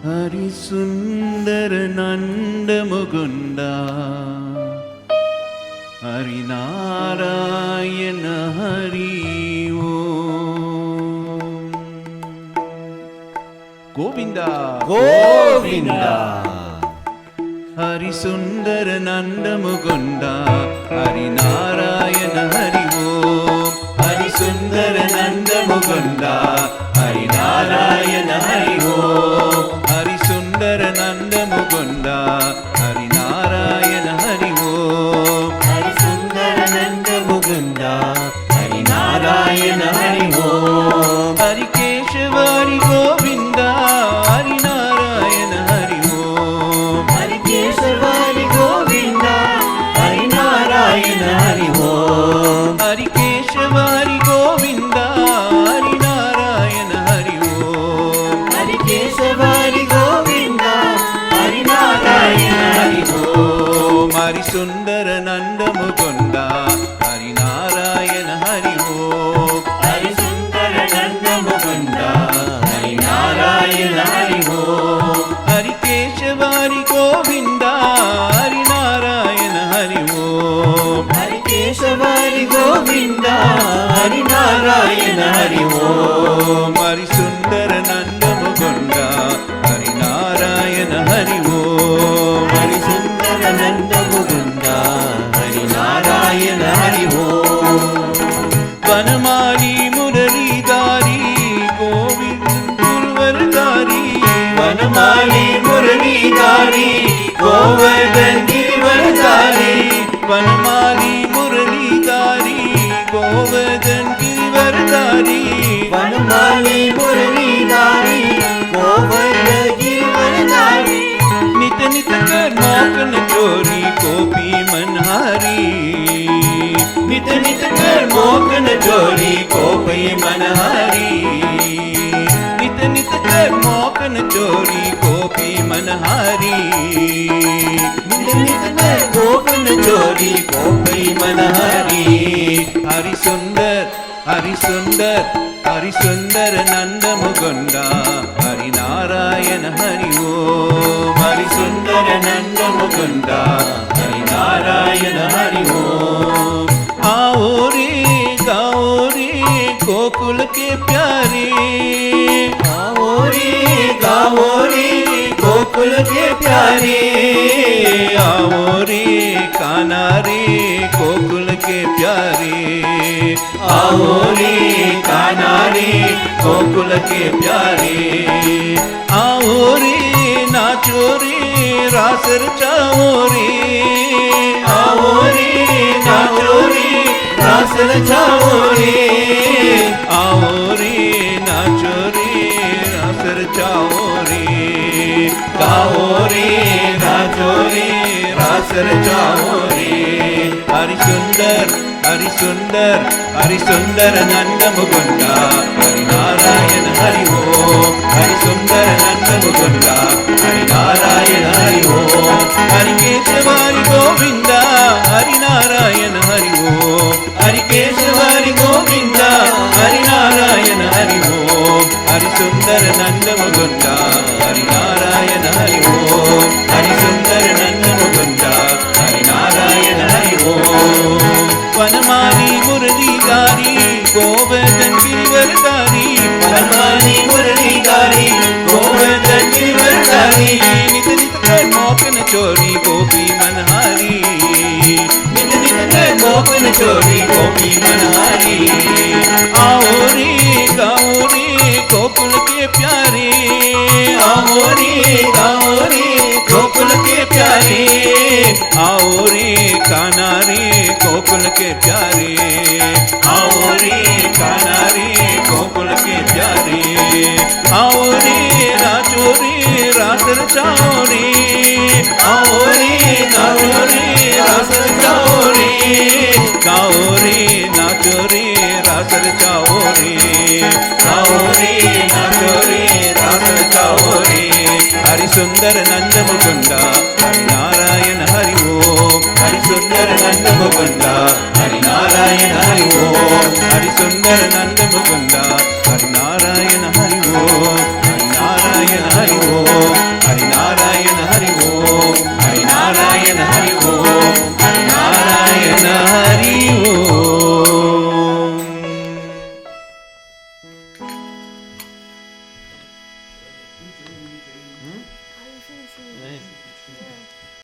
हरि सुंदर नंद मुकुंदा हरि नारायण हरि ओम। गोविंदा गोविंदा। हरि सुंदर नंद मुकुंदा हरि नारायण हरि ओम। हरि सुंदर नंद मुकुंदा हरि नारायण हरि ओम। हरि सुंदर नंद मुकुंदा हरि नारायण हरि ओम। हरि सुंदर नंद मुकुंदा हरि नारायण हरि ओम। हरि केशव हरि गोविंदा हरि नारायण हरि ओम। हरि केशव हरि गोविंदा हरि नारायण हरि ओम। हरि केशव हरि गोविंदा हरि नारायण हरि ओम। हरि केशव हरि गोविंदा हरि नारायण हरि ओम। हरि सुंदर नंद मुकुंदा हरि नारायण हरि ओम। हरि सुंदर नंद मुकुंदा हरि नारायण हरि ओम। हरि केशव हरि गोविंदा हरि नारायण हरि ओम। हरि केशव हरि गोविंदा हरि नारायण हरि ओम। हरि सुंदर नंद मुकुंदा हरि नारायण हरि ओम। हरि सुंदर नंद मुकुंदा हरि नारायण हरि ओम। वनमाली मुरलीधारी गोविंद गुरुवरधारी। वनमाली मुरलीधारी गोवर्धन गिरिवरधारी। वनमाली मुरलीधारी गोवर्धन गिरिवरधारी। वनमाली मुरलीधारी गोवर्धन गिरिवरधारी। नित नित कर मौकन चोरी गोपी मनहारी। नित नित कर मोकन चोरी गोपी मनहारी। नित नित कर मौकन चोरी गोपी मनहारी। नित नित कर गोपन चोरी गोपी मनहारी। हरि सुंदर हरि सुंदर हरि सुंदर नंद मुकुंदा हरि नारायण हरि ओम। हरि सुंदर नंद मुकुंदा हरि नारायण हरि ओम। आओ रे गाओ रे गोकुल के प्यारे। आओ रे गाओ रे गोकुल के प्यारे। आओ रे काना रे गोकुल के प्यारे। आओ रे काना रे गोकुल के प्यारे। आओ रे नाचो रे रास रचाओ रे। आओ रे नाचो रे रास रचाओ रे। आओ रे नाचो रे रास रचाओ रे। गाओ रे नाचो रे रास रचाओ रे। हरि सुंदर हरि सुंदर हरि सुंदर नंद मुकुंदा हरि नारायण हरि ओम। हरि सुंदर नंद मुकुंदा हरि नारायण हरि ओम। हरि केशव हरि गोविंदा हरि नारायण हरि ओम। हरि केशव हरि गोविंदा हरि नारायण हरि ओम। हरि सुंदर नंद मुकुंदा हरि नारायण हरि ओम। हरि सुंदर नंद मुकुंदा हरि नारायण हरि ओम। वनमाली मुरलीधारी गोवर्धन गिरिवरधारी। वनमाली मुरलीधारी गोवर्धन गिरिवरधारी। नित नित कर मौकन चोरी गोपी मनहारी। नित नित कर गोपन चोरी गोपी मनहारी। आओ रे गाओ रे गोकुल के प्यारे। आओ रे गाओ रे गोकुल के प्यारे। आओ रे काना रे गोकुल के प्यारे। आओ रे काना रे गोकुल के प्यारे। आओ रे नाचो रे रास रचाओ रे। आओ रे गाओ रे रास रचाओ रे। गाओ रे नाचो रे रास रचाओ रे। गाओ रे नाचो रे रास रचाओ रे। हरि सुंदर नंद मुकुंदा हरि नारायण हरि ओम। हरि सुंदर नंद मुकुंदा हरि नारायण हरि ओम। हरि सुंदर नंद मुकुंदा हरि नारायण हरि ओम। हरि नारायण हरि ओम। Hmm? Are you finishing? Nice. Yeah.